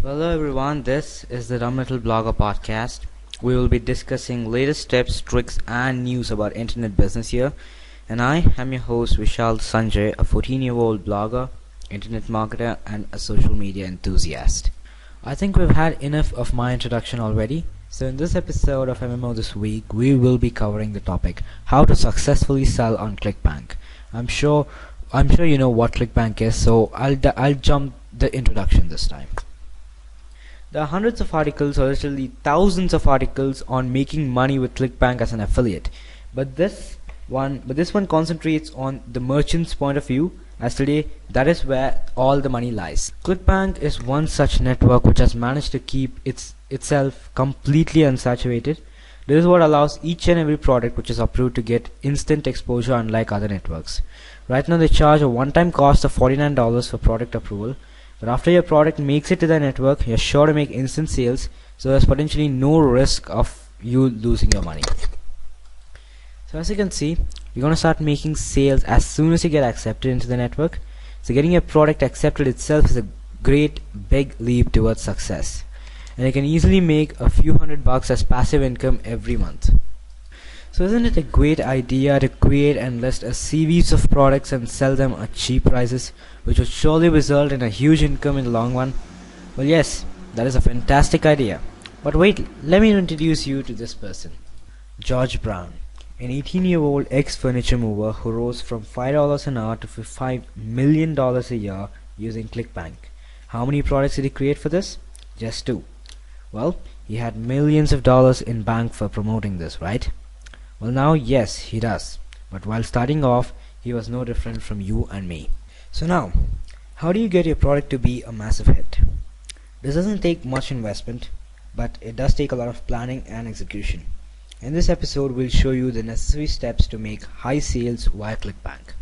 Hello everyone, this is the Dumb Little Blogger podcast. We will be discussing latest tips, tricks and news about internet business here. And I am your host Vishal Sanjay, a 14-year-old blogger, internet marketer and a social media enthusiast. I think we've had enough of my introduction already. So in this episode of MMO this week, we will be covering the topic how to successfully sell on Clickbank. I'm sure you know what Clickbank is, so I'll jump the introduction this time. There are hundreds of articles, or literally thousands of articles, on making money with Clickbank as an affiliate. But this one concentrates on the merchant's point of view, as today that is where all the money lies. Clickbank is one such network which has managed to keep itself completely unsaturated. This is what allows each and every product which is approved to get instant exposure, unlike other networks. Right now they charge a one-time cost of $49 for product approval. But after your product makes it to the network, you're sure to make instant sales, so there's potentially no risk of you losing your money. So as you can see, you're going to start making sales as soon as you get accepted into the network. So getting your product accepted itself is a great big leap towards success. And you can easily make a few $100 as passive income every month. So isn't it a great idea to create and list a series of products and sell them at cheap prices, which would surely result in a huge income in the long run? Well, yes, that is a fantastic idea. But wait, let me introduce you to this person. George Brown, an 18-year-old ex-furniture mover who rose from $5 an hour to $5 million a year using Clickbank. How many products did he create for this? Just 2. Well, he had millions of dollars in bank for promoting this, right? Well, now yes, he does. But while starting off, he was no different from you and me. So now, how do you get your product to be a massive hit? This doesn't take much investment, but it does take a lot of planning and execution. In this episode, we'll show you the necessary steps to make high sales via Clickbank.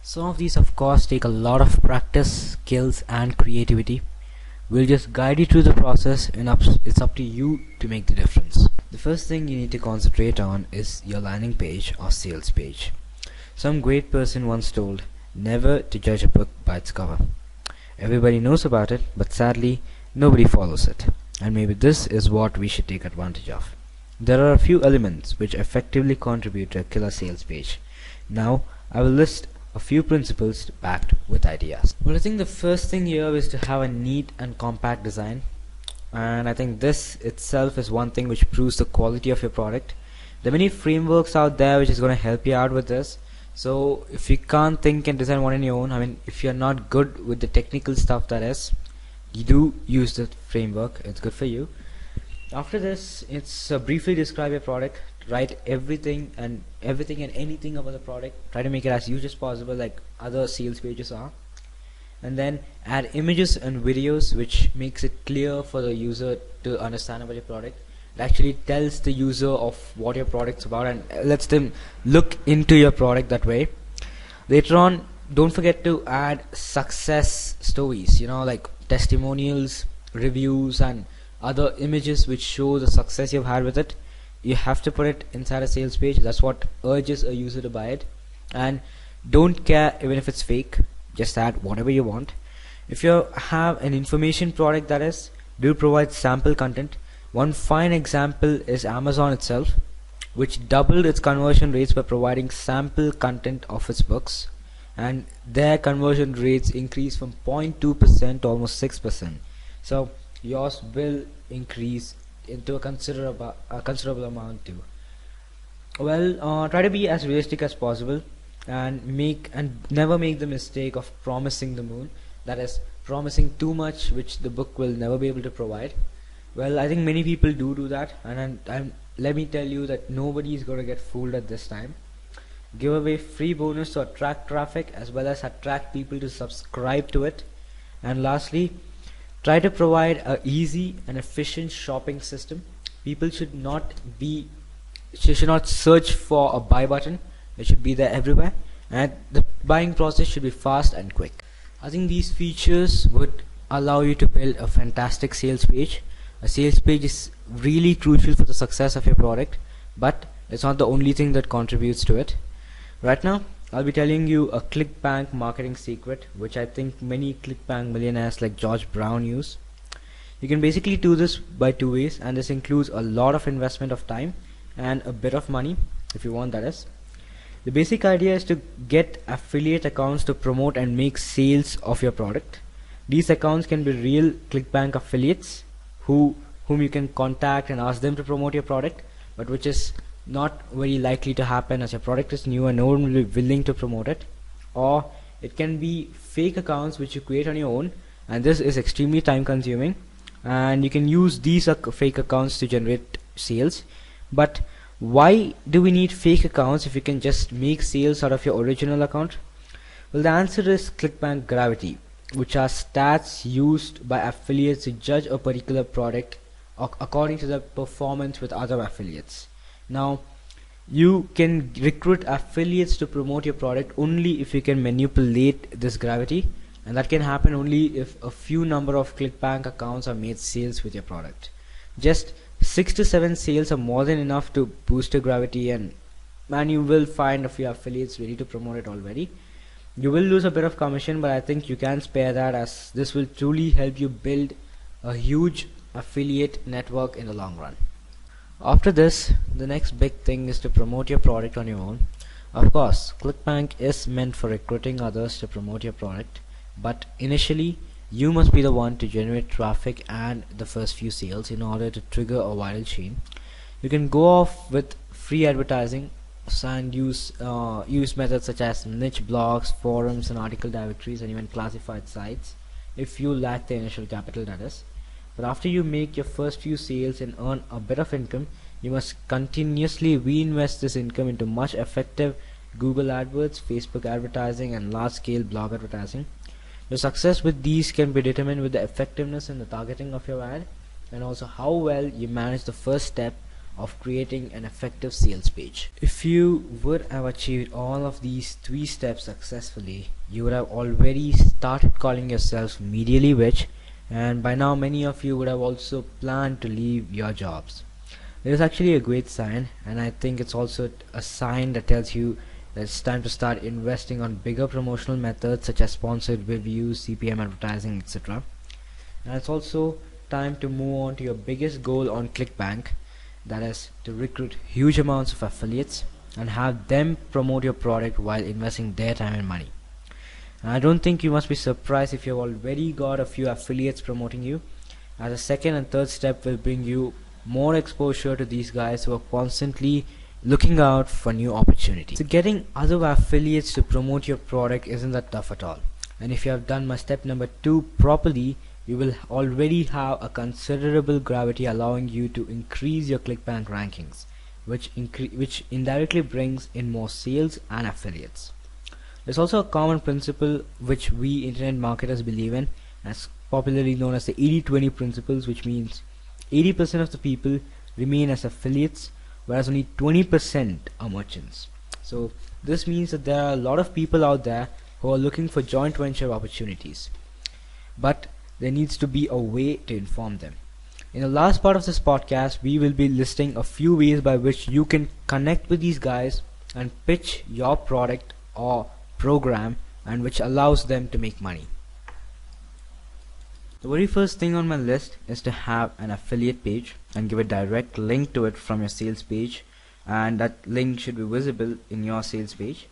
Some of these of course take a lot of practice, skills and creativity. We'll just guide you through the process, and it's up to you to make the difference. The first thing you need to concentrate on is your landing page or sales page. Some great person once told, never to judge a book by its cover. Everybody knows about it, but sadly nobody follows it. And maybe this is what we should take advantage of. There are a few elements which effectively contribute to a killer sales page. Now I will list a few principles backed with ideas. Well, I think the first thing here is to have a neat and compact design, and I think this itself is one thing which proves the quality of your product. There are many frameworks out there which is going to help you out with this. So if you can't think and design one on your own, I mean, if you're not good with the technical stuff, that is, you do use the framework, it's good for you. After this, it's briefly describe your product. Write everything and anything about the product. Try to make it as huge as possible, like other sales pages are. And then add images and videos which makes it clear for the user to understand about your product. It actually tells the user of what your product's about and lets them look into your product that way. Later on, don't forget to add success stories, like testimonials, reviews and other images which show the success you've had with it. You have to put it inside a sales page. That's what urges a user to buy it. And don't care even if it's fake, just add whatever you want. If you have an information product, that is, do provide sample content. One fine example is Amazon itself, which doubled its conversion rates by providing sample content of its books, and their conversion rates increased from 0.2% to almost 6%. So yours will increase into a considerable amount too. Well, try to be as realistic as possible and never make the mistake of promising the moon, that is, promising too much which the book will never be able to provide. Well, I think many people do that, and let me tell you that nobody is going to get fooled at this time. Give away free bonus to attract traffic as well as attract people to subscribe to it. And lastly, try to provide a easy and efficient shopping system. People should not search for a buy button. It should be there everywhere, and the buying process should be fast and quick. I think these features would allow you to build a fantastic sales page. A sales page is really crucial for the success of your product, but it's not the only thing that contributes to it. Right now, I'll be telling you a Clickbank marketing secret which I think many Clickbank millionaires like George Brown use. You can basically do this by two ways, and this includes a lot of investment of time and a bit of money if you want, that is. The basic idea is to get affiliate accounts to promote and make sales of your product. These accounts can be real Clickbank affiliates whom you can contact and ask them to promote your product, but which is not very likely to happen as your product is new and no one will be willing to promote it. Or it can be fake accounts which you create on your own, and this is extremely time consuming, and you can use these fake accounts to generate sales. But why do we need fake accounts if you can just make sales out of your original account? Well, the answer is Clickbank Gravity, which are stats used by affiliates to judge a particular product according to the performance with other affiliates. Now, you can recruit affiliates to promote your product only if you can manipulate this gravity, and that can happen only if a few number of Clickbank accounts are made sales with your product. Just 6 to 7 sales are more than enough to boost your gravity, and you will find a few affiliates ready to promote it already. You will lose a bit of commission, but I think you can spare that, as this will truly help you build a huge affiliate network in the long run. After this, the next big thing is to promote your product on your own. Of course, Clickbank is meant for recruiting others to promote your product, but initially you must be the one to generate traffic and the first few sales in order to trigger a viral chain. You can go off with free advertising and use methods such as niche blogs, forums and article directories, and even classified sites if you lack the initial capital, that is. But after you make your first few sales and earn a bit of income, you must continuously reinvest this income into much effective Google AdWords, Facebook advertising and large-scale blog advertising. Your success with these can be determined with the effectiveness and the targeting of your ad, and also how well you manage the first step of creating an effective sales page. If you would have achieved all of these 3 steps successfully, you would have already started calling yourself medially rich, and by now many of you would have also planned to leave your jobs. It is actually a great sign, and I think it's also a sign that tells you that it's time to start investing on bigger promotional methods such as sponsored reviews, CPM advertising, etc. And it's also time to move on to your biggest goal on Clickbank, that is to recruit huge amounts of affiliates and have them promote your product while investing their time and money. And I don't think you must be surprised if you've already got a few affiliates promoting you, as a second and third step will bring you more exposure to these guys who are constantly looking out for new opportunities. So getting other affiliates to promote your product isn't that tough at all, and if you have done my step number 2 properly, you will already have a considerable gravity, allowing you to increase your Clickbank rankings, which indirectly brings in more sales and affiliates. There's also a common principle which we internet marketers believe in, as popularly known as the 80-20 principles, which means 80% of the people remain as affiliates, whereas only 20% are merchants. So this means that there are a lot of people out there who are looking for joint venture opportunities, but there needs to be a way to inform them. In the last part of this podcast, we will be listing a few ways by which you can connect with these guys and pitch your product or program, and which allows them to make money. The very first thing on my list is to have an affiliate page and give a direct link to it from your sales page, and that link should be visible in your sales page.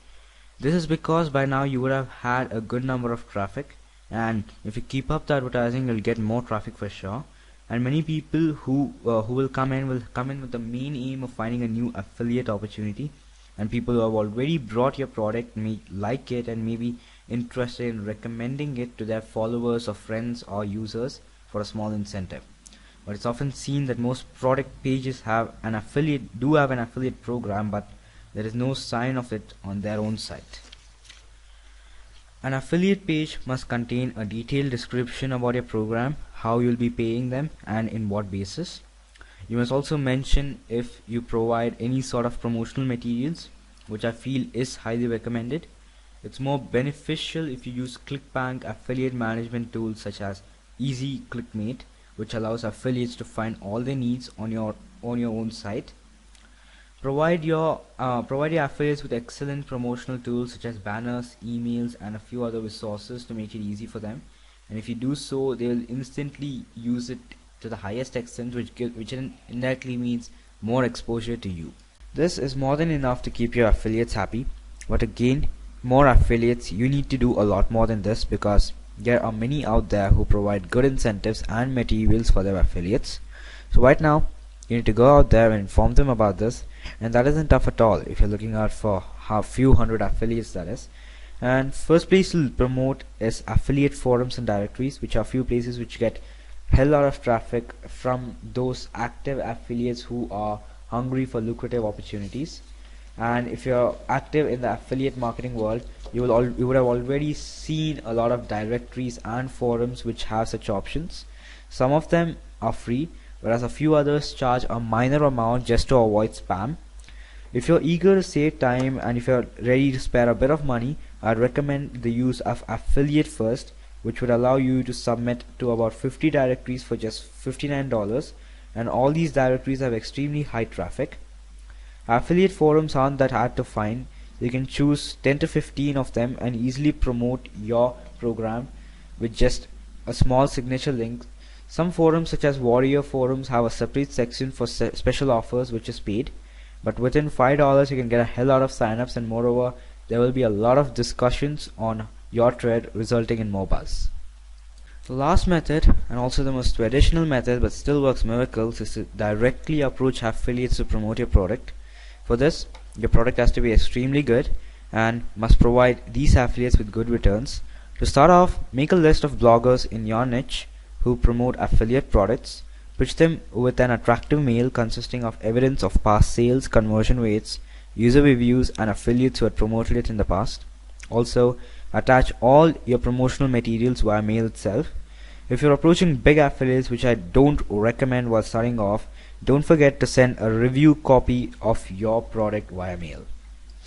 This is because by now you would have had a good number of traffic, and if you keep up the advertising, you'll get more traffic for sure. And many people who will come in with the main aim of finding a new affiliate opportunity, and people who have already brought your product may like it and may be interested in recommending it to their followers or friends or users for a small incentive. But it's often seen that most product pages have an affiliate program, but there is no sign of it on their own site. An affiliate page must contain a detailed description about your program, how you'll be paying them and in what basis. You must also mention if you provide any sort of promotional materials, which I feel is highly recommended. It's more beneficial if you use Clickbank affiliate management tools such as Easy Clickmate, which allows affiliates to find all their needs on your own site. Provide your affiliates with excellent promotional tools such as banners, emails, and a few other resources to make it easy for them. and if you do so, they will instantly use it to the highest extent, which indirectly means more exposure to you. This is more than enough to keep your affiliates happy, but to gain more affiliates, you need to do a lot more than this, because there are many out there who provide good incentives and materials for their affiliates. So right now, you need to go out there and inform them about this, and that isn't tough at all if you're looking out for a few hundred affiliates, that is. And first place to promote is affiliate forums and directories, which are a few places which get hell lot of traffic from those active affiliates who are hungry for lucrative opportunities. And if you're active in the affiliate marketing world, you would have already seen a lot of directories and forums which have such options. Some of them are free, whereas a few others charge a minor amount just to avoid spam. If you're eager to save time and if you're ready to spare a bit of money, I'd recommend the use of Affiliate First, which would allow you to submit to about 50 directories for just $59, and all these directories have extremely high traffic. Affiliate forums aren't that hard to find. You can choose 10 to 15 of them and easily promote your program with just a small signature link. Some forums such as Warrior forums have a separate section for special offers which is paid, but within $5 you can get a hell lot of signups, and moreover there will be a lot of discussions on your thread, resulting in more buzz. The last method, and also the most traditional method but still works miracles, is to directly approach affiliates to promote your product. For this, your product has to be extremely good and must provide these affiliates with good returns. To start off, make a list of bloggers in your niche who promote affiliate products. Pitch them with an attractive mail consisting of evidence of past sales, conversion rates, user reviews, and affiliates who had promoted it in the past. Also, attach all your promotional materials via mail itself. If you're approaching big affiliates, which I don't recommend while starting off, don't forget to send a review copy of your product via mail.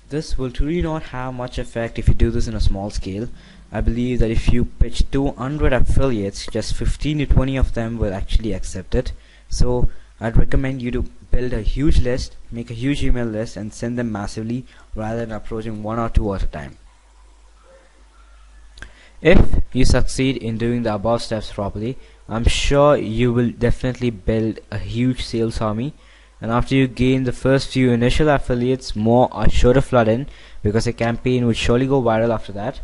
This will truly not have much effect if you do this in a small scale. I believe that if you pitch 200 affiliates, just 15 to 20 of them will actually accept it. So I'd recommend you to build a huge list, make a huge email list, and send them massively rather than approaching one or two at a time. If you succeed in doing the above steps properly, I'm sure you will definitely build a huge sales army, and after you gain the first few initial affiliates, more are sure to flood in because a campaign will surely go viral after that.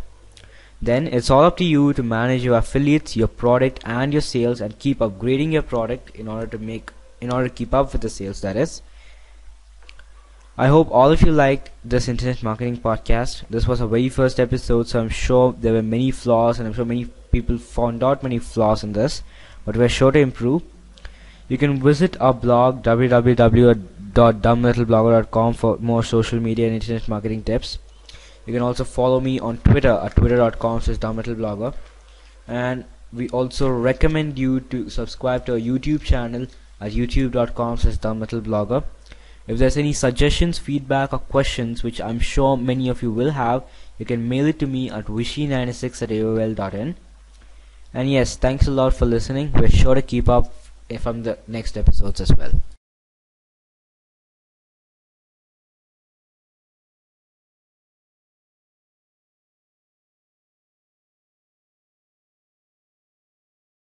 Then it's all up to you to manage your affiliates, your product, and your sales, and keep upgrading your product in order to keep up with the sales, that is. I hope all of you liked this internet marketing podcast. This was our very first episode, so I'm sure there were many flaws, and I'm sure many people found out many flaws in this, but we're sure to improve. You can visit our blog www.dumblittleblogger.com for more social media and internet marketing tips. You can also follow me on Twitter at twitter.com/dumblittleblogger, and we also recommend you to subscribe to our YouTube channel at youtube.com/dumblittleblogger. If there's any suggestions, feedback, or questions, which I'm sure many of you will have, you can mail it to me at wishy96@aol.in. And yes, thanks a lot for listening. We're sure to keep up from the next episodes as well.